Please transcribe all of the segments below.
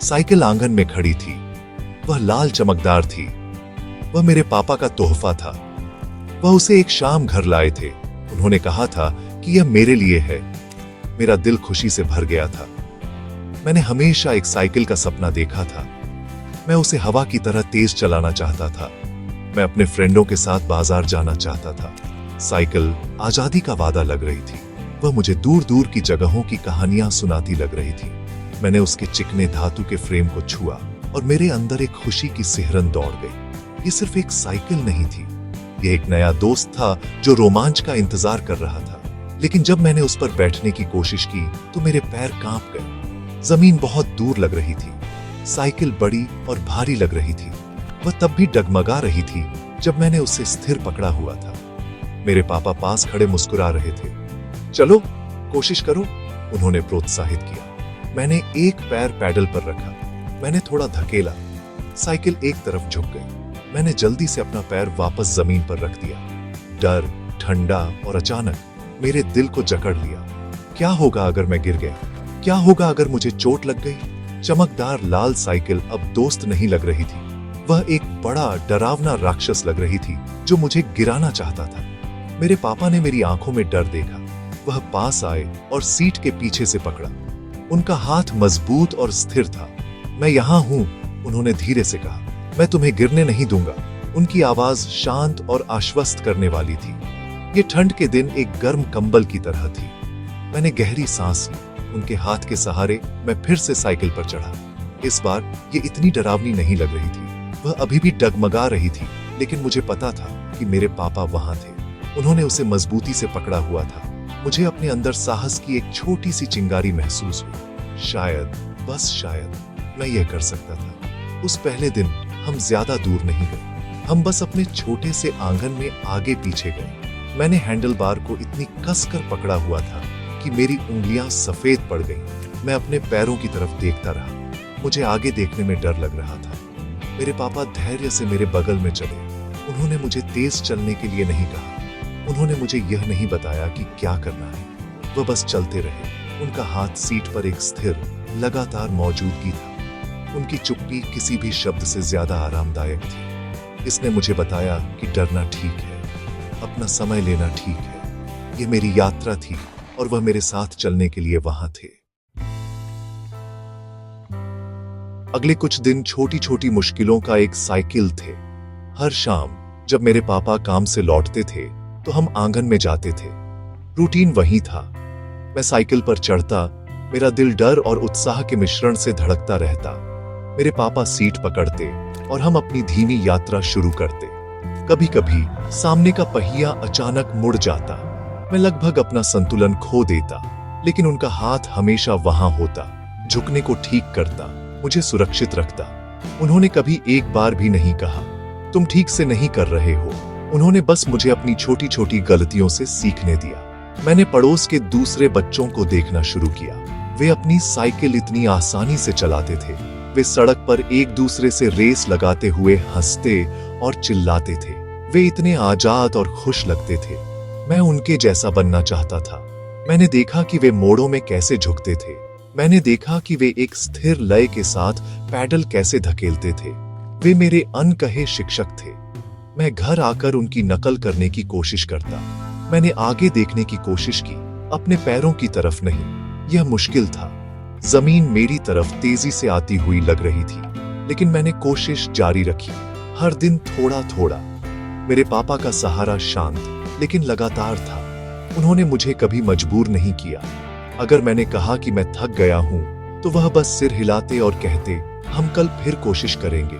Cycle आंगन में खड़ी थी। वह लाल चमकदार थी। वह मेरे पापा का तोहफा था। वह उसे एक शाम घर लाए थे। उन्होंने कहा था कि यह मेरे लिए है। मेरा दिल खुशी से भर गया था। मैंने हमेशा एक साइकिल का सपना देखा था। मैं उसे हवा की तरह तेज चलाना चाहता था। मैं अपने फ्रेंडों के साथ बाजार जाना चाहता था। साइकिल आजादी का वादा लग रही थी। वह मुझे दूर दूर की जगहों की कहानियां सुनाती लग रही थी। मैंने उसके चिकने धातु के फ्रेम को छुआ और मेरे अंदर एक खुशी की सिहरन दौड़ गई। ये सिर्फ एक साइकिल नहीं थी, ये एक नया दोस्त था जो रोमांच का इंतजार कर रहा था। लेकिन जब मैंने उस पर बैठने की कोशिश की तो मेरे पैर कांप गए। जमीन बहुत दूर लग रही थी। साइकिल बड़ी और भारी लग रही थी। वह तब भी डगमगा रही थी जब मैंने उसे स्थिर पकड़ा हुआ था। मेरे पापा पास खड़े मुस्कुरा रहे थे। चलो कोशिश करो, उन्होंने प्रोत्साहित किया। मैंने एक पैर पैडल पर रखा। मैंने थोड़ा धकेला। साइकिल एक तरफ झुक गई। मैंने जल्दी से अपना पैर वापस जमीन पर रख दिया। डर, ठंडा और अचानक मेरे दिल को जकड़ लिया। क्या होगा अगर मैं गिर गया? क्या होगा अगर मुझे चोट लग गई? चमकदार लाल साइकिल अब दोस्त नहीं लग रही थी। वह एक बड़ा डरावना राक्षस लग रही थी जो मुझे गिराना चाहता था। मेरे पापा ने मेरी आंखों में डर देखा। वह पास आए और सीट के पीछे से पकड़ा। उनका हाथ मजबूत और स्थिर था। मैं यहां हूं, उन्होंने धीरे से कहा। मैं तुम्हें गिरने नहीं दूंगा। उनकी आवाज शांत और आश्वस्त करने वाली थी। ये ठंड के दिन एक गर्म कंबल की तरह थी। मैंने गहरी सांस ली। उनके हाथ के सहारे मैं फिर से साइकिल पर चढ़ा। इस बार ये इतनी डरावनी नहीं लग रही थी। वह अभी भी डगमगा रही थी, लेकिन मुझे पता था कि मेरे पापा वहां थे। उन्होंने उसे मजबूती से पकड़ा हुआ था। मुझे अपने अंदर साहस की एक छोटी सी चिंगारी महसूस हुई। शायद, बस शायद, मैं यह कर सकता था। उस पहले दिन हम ज्यादा दूर नहीं गए। हम बस अपने छोटे से आंगन में आगे पीछे गए। मैंने हैंडल बार को इतनी कसकर पकड़ा हुआ था कि मेरी उंगलियां सफेद पड़ गईं। मैं अपने पैरों की तरफ देखता रहा। मुझे आगे देखने में डर लग रहा था। मेरे पापा धैर्य से मेरे बगल में चले। उन्होंने मुझे तेज चलने के लिए नहीं कहा। उन्होंने मुझे यह नहीं बताया कि क्या करना है। वह बस चलते रहे। उनका हाथ सीट पर एक स्थिर, लगातार मौजूदगी था। उनकी चुप्पी किसी भी शब्द से ज्यादा आरामदायक थी। इसने मुझे बताया कि डरना ठीक है, अपना समय लेना ठीक है। यह मेरी यात्रा थी और वह मेरे साथ चलने के लिए वहां थे। अगले कुछ दिन छोटी छोटी मुश्किलों का एक साइकिल थे। हर शाम जब मेरे पापा काम से लौटते थे तो हम आंगन में जाते थे। रूटीन वही था। मैं साइकिल पर चढ़ता। मेरा दिल डर और उत्साह के मिश्रण से धड़कता रहता। मेरे पापा सीट पकड़ते और हम अपनी धीमी यात्रा शुरू करते। कभी कभी सामने का पहिया अचानक मुड़ जाता। मैं लगभग अपना संतुलन खो देता, लेकिन उनका हाथ हमेशा वहां होता, झुकने को ठीक करता, मुझे सुरक्षित रखता। उन्होंने कभी एक बार भी नहीं कहा, तुम ठीक से नहीं कर रहे हो। उन्होंने बस मुझे अपनी छोटी छोटी गलतियों से सीखने दिया। मैंने पड़ोस के दूसरे बच्चों को देखना शुरू किया। वे अपनी साइकिल इतनी आसानी से चलाते थे। वे सड़क पर एक दूसरे से रेस लगाते हुए हंसते और चिल्लाते थे। वे इतने आजाद और खुश लगते थे। मैं उनके जैसा बनना चाहता था। मैंने देखा कि वे मोड़ों में कैसे झुकते थे। मैंने देखा कि वे एक स्थिर लय के साथ पैडल कैसे धकेलते थे। वे मेरे अनकहे शिक्षक थे। मैं घर आकर उनकी नकल करने की कोशिश करता। मैंने आगे देखने की कोशिश की, अपने पैरों की तरफ नहीं। यह मुश्किल था। जमीन मेरी तरफ तेजी से आती हुई लग रही थी, लेकिन मैंने कोशिश जारी रखी। हर दिन थोड़ा थोड़ा। मेरे पापा का सहारा शांत लेकिन लगातार था। उन्होंने मुझे कभी मजबूर नहीं किया। अगर मैंने कहा कि मैं थक गया हूं, तो वह बस सिर हिलाते और कहते, हम कल फिर कोशिश करेंगे।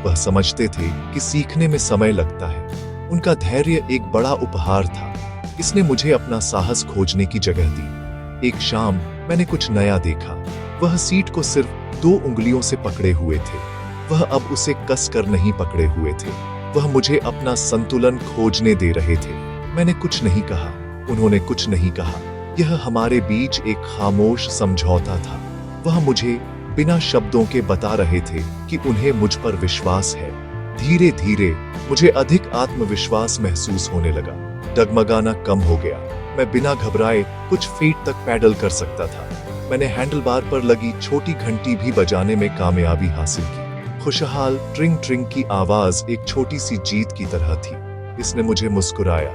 वह समझते थे कि सीखने में समय लगता है। उनका धैर्य एक बड़ा उपहार था। इसने मुझे अपना साहस खोजने की जगह दी। एक शाम मैंने कुछ नया देखा। वह सीट को सिर्फ 2 उंगलियों से पकड़े हुए थे। वह अब उसे कसकर नहीं पकड़े हुए थे। वह मुझे अपना संतुलन खोजने दे रहे थे। मैंने कुछ नहीं कहा, उन्होंने कुछ नहीं कहा। यह हमारे बीच एक खामोश समझौता था। वह मुझे बिना शब्दों के बता रहे थे कि उन्हें मुझ पर विश्वास है। धीरे धीरे मुझे अधिक आत्मविश्वास महसूस होने लगा। डगमगाना कम हो गया। मैं बिना घबराए कुछ फीट तक पैडल कर सकता था। मैंने हैंडलबार पर लगी छोटी घंटी भी बजाने में कामयाबी हासिल की। खुशहाल ट्रिंग ट्रिंग की आवाज एक छोटी सी जीत की तरह थी। इसने मुझे मुस्कुराया,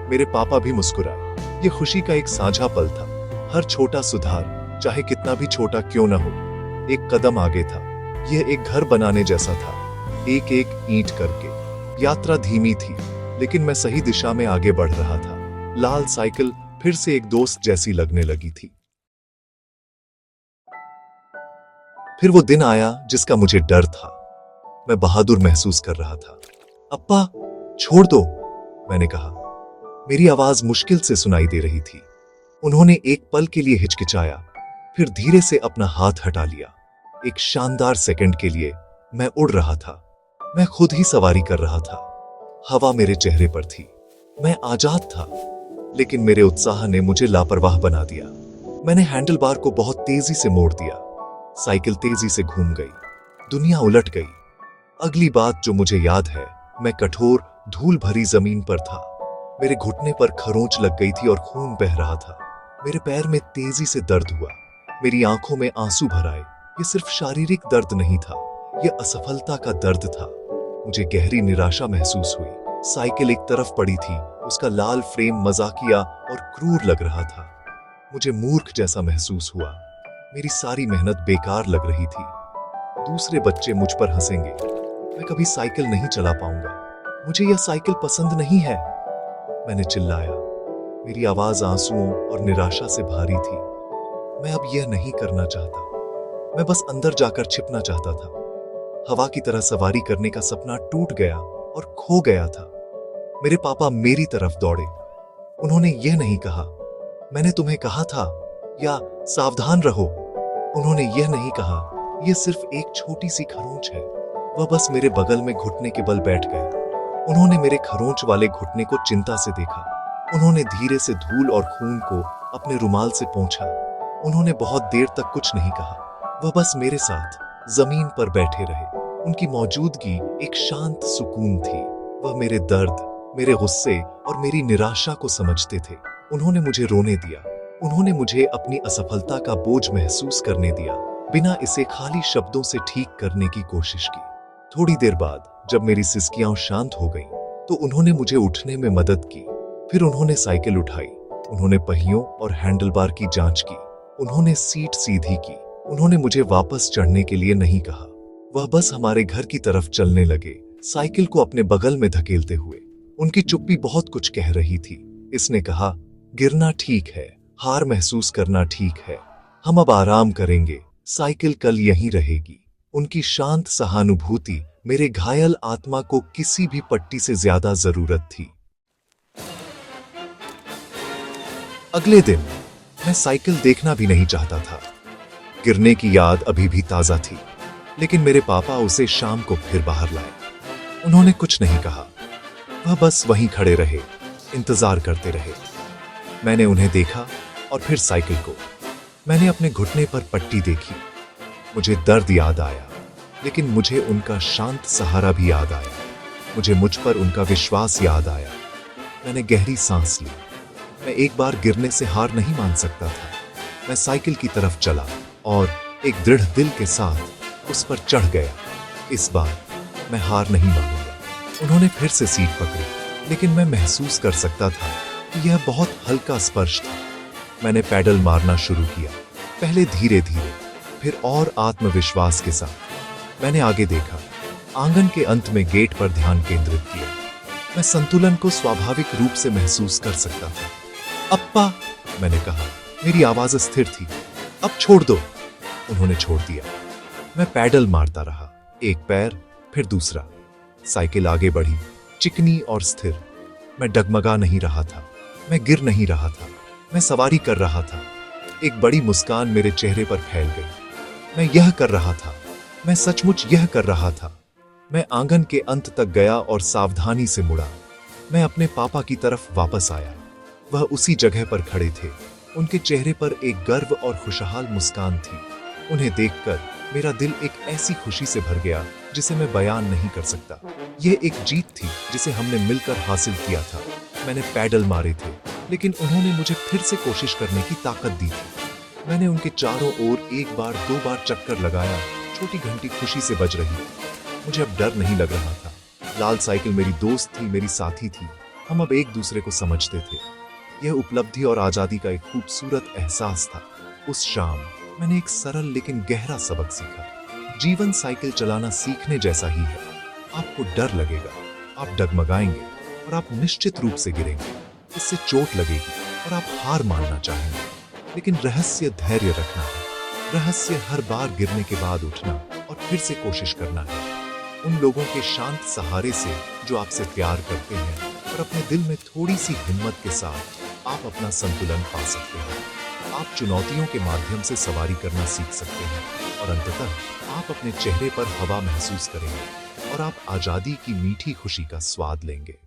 मेरे पापा भी मुस्कुराए। ये खुशी का एक साझा पल था। हर छोटा सुधार, चाहे कितना भी छोटा क्यों न हो, एक कदम आगे था। यह एक घर बनाने जैसा था, एक एक ईंट करके। यात्रा धीमी थी, लेकिन मैं सही दिशा में आगे बढ़ रहा था। लाल साइकिल फिर से एक दोस्त जैसी लगने लगी थी। फिर वो दिन आया जिसका मुझे डर था। मैं बहादुर महसूस कर रहा था। अप्पा, छोड़ दो, मैंने कहा। मेरी आवाज मुश्किल से सुनाई दे रही थी। उन्होंने एक पल के लिए हिचकिचाया, फिर धीरे से अपना हाथ हटा लिया। एक शानदार सेकंड के लिए मैं उड़ रहा था। मैं खुद ही सवारी कर रहा था। हवा मेरे चेहरे पर थी। मैं आजाद था, लेकिन मेरे उत्साह ने मुझे लापरवाह बना दिया। मैंने हैंडलबार को बहुत तेजी से मोड़ दिया। साइकिल तेजी से घूम गई। दुनिया उलट गई। अगली बात जो मुझे याद है, मैं कठोर धूल भरी जमीन पर था। मेरे घुटने पर खरोंच लग गई थी और खून बह रहा था। मेरे पैर में तेजी से दर्द हुआ। मेरी आंखों में आंसू भर आए। ये सिर्फ शारीरिक दर्द नहीं था, यह असफलता का दर्द था। मुझे गहरी निराशा महसूस हुई। साइकिल एक तरफ पड़ी थी, उसका लाल फ्रेम मजाकिया और क्रूर लग रहा था। मुझे मूर्ख जैसा महसूस हुआ। मेरी सारी मेहनत बेकार लग रही थी। दूसरे बच्चे मुझ पर हंसेंगे। मैं कभी साइकिल नहीं चला पाऊंगा। मुझे यह साइकिल पसंद नहीं है, मैंने चिल्लाया। मेरी आवाज आंसुओं और निराशा से भारी थी। मैं अब यह नहीं करना चाहता। मैं बस अंदर जाकर छिपना चाहता था। हवा की तरह सवारी करने का सपना टूट गया और खो गया था। मेरे पापा मेरी तरफ दौड़े। उन्होंने यह नहीं कहा, मैंने तुम्हें कहा था, या सावधान रहो। उन्होंने यह नहीं कहा, यह सिर्फ एक छोटी सी खरोंच है। वह बस मेरे बगल में घुटने के बल बैठ गए। उन्होंने मेरे खरोंच वाले घुटने को चिंता से देखा। उन्होंने धीरे से धूल और खून को अपने रुमाल से पोंछा। उन्होंने बहुत देर तक कुछ नहीं कहा। वह बस मेरे साथ जमीन पर बैठे रहे। उनकी मौजूदगी एक शांत सुकून थी। वह मेरे दर्द, मेरे गुस्से और मेरी निराशा को समझते थे। उन्होंने मुझे रोने दिया। उन्होंने मुझे अपनी असफलता का बोझ महसूस करने दिया, बिना इसे खाली शब्दों से ठीक करने की कोशिश की। थोड़ी देर बाद जब मेरी सिसकियां शांत हो गईं, तो उन्होंने मुझे उठने में मदद की। फिर उन्होंने साइकिल उठाई। उन्होंने पहियों और हैंडलबार की जांच की। उन्होंने सीट सीधी की। उन्होंने मुझे वापस चढ़ने के लिए नहीं कहा। वह बस हमारे घर की तरफ चलने लगे, साइकिल को अपने बगल में धकेलते हुए। उनकी चुप्पी बहुत कुछ कह रही थी। इसने कहा, गिरना ठीक है, हार महसूस करना ठीक है, हम अब आराम करेंगे, साइकिल कल यहीं रहेगी। उनकी शांत सहानुभूति मेरे घायल आत्मा को किसी भी पट्टी से ज्यादा जरूरत थी। अगले दिन मैं साइकिल देखना भी नहीं चाहता था। गिरने की याद अभी भी ताजा थी, लेकिन मेरे पापा उसे शाम को फिर बाहर लाए। उन्होंने कुछ नहीं कहा। वह बस वहीं खड़े रहे, इंतजार करते रहे। मैंने उन्हें देखा और फिर साइकिल को। मैंने अपने घुटने पर पट्टी देखी। मुझे दर्द याद आया, लेकिन मुझे उनका शांत सहारा भी याद आया। मुझे मुझ पर उनका विश्वास याद आया। मैंने गहरी सांस ली। मैं एक बार गिरने से हार नहीं मान सकता था। मैं साइकिल की तरफ चला और एक दृढ़ दिल के साथ उस पर चढ़ गया। इस बार मैं हार नहीं मानूंगा। उन्होंने फिर से सीट पकड़ी, लेकिन मैं महसूस कर सकता था कि यह बहुत हल्का स्पर्श था। मैंने पैडल मारना शुरू किया, पहले धीरे धीरे, फिर और आत्मविश्वास के साथ। मैंने आगे देखा, आंगन के अंत में गेट पर ध्यान केंद्रित किया। मैं संतुलन को स्वाभाविक रूप से महसूस कर सकता था। अप्पा, मैंने कहा। मेरी आवाज स्थिर थी। अब छोड़ दो। उन्होंने छोड़ दिया। मैं पैडल मारता रहा, एक पैर फिर दूसरा। साइकिल आगे बढ़ी, चिकनी और स्थिर। मैं डगमगा नहीं रहा था, मैं गिर नहीं रहा था, मैं सवारी कर रहा था। एक बड़ी मुस्कान मेरे चेहरे पर फैल गई। मैं यह कर रहा था, मैं सचमुच यह कर रहा था। मैं आंगन के अंत तक गया और सावधानी से मुड़ा। मैं अपने पापा की तरफ वापस आया। वह उसी जगह पर खड़े थे। उनके चेहरे पर एक गर्व और खुशहाल मुस्कान थी। उन्हें देखकर मेरा दिल एक ऐसी खुशी से भर गया जिसे मैं बयान नहीं कर सकता। यह एक जीत थी जिसे हमने मिलकर हासिल किया था। मैंने पैडल मारे थे, लेकिन उन्होंने मुझे फिर से कोशिश करने की ताकत दी थी। मैंने उनके चारों ओर एक बार दो बार चक्कर लगाया। छोटी घंटी खुशी से बज रही। मुझे अब डर नहीं लग रहा था। लाल साइकिल मेरी दोस्त थी, मेरी साथी थी। हम अब एक दूसरे को समझते थे। यह उपलब्धि और आजादी का एक खूबसूरत एहसास था। उस शाम मैंने एक सरल लेकिन गहरा सबक सीखा। जीवन साइकिल चलाना सीखने जैसा ही है। आपको डर लगेगा, आप डगमगाएंगे और आप निश्चित रूप से गिरेंगे। इससे चोट लगेगी और आप हार मानना चाहेंगे। लेकिन रहस्य धैर्य रखना है। रहस्य हर बार गिरने के बाद उठना और फिर से कोशिश करना है। उन लोगों के शांत सहारे से जो आपसे प्यार करते हैं और अपने दिल में थोड़ी सी हिम्मत के साथ आप अपना संतुलन पा सकते हैं। आप चुनौतियों के माध्यम से सवारी करना सीख सकते हैं और अंततः आप अपने चेहरे पर हवा महसूस करेंगे और आप आजादी की मीठी खुशी का स्वाद लेंगे।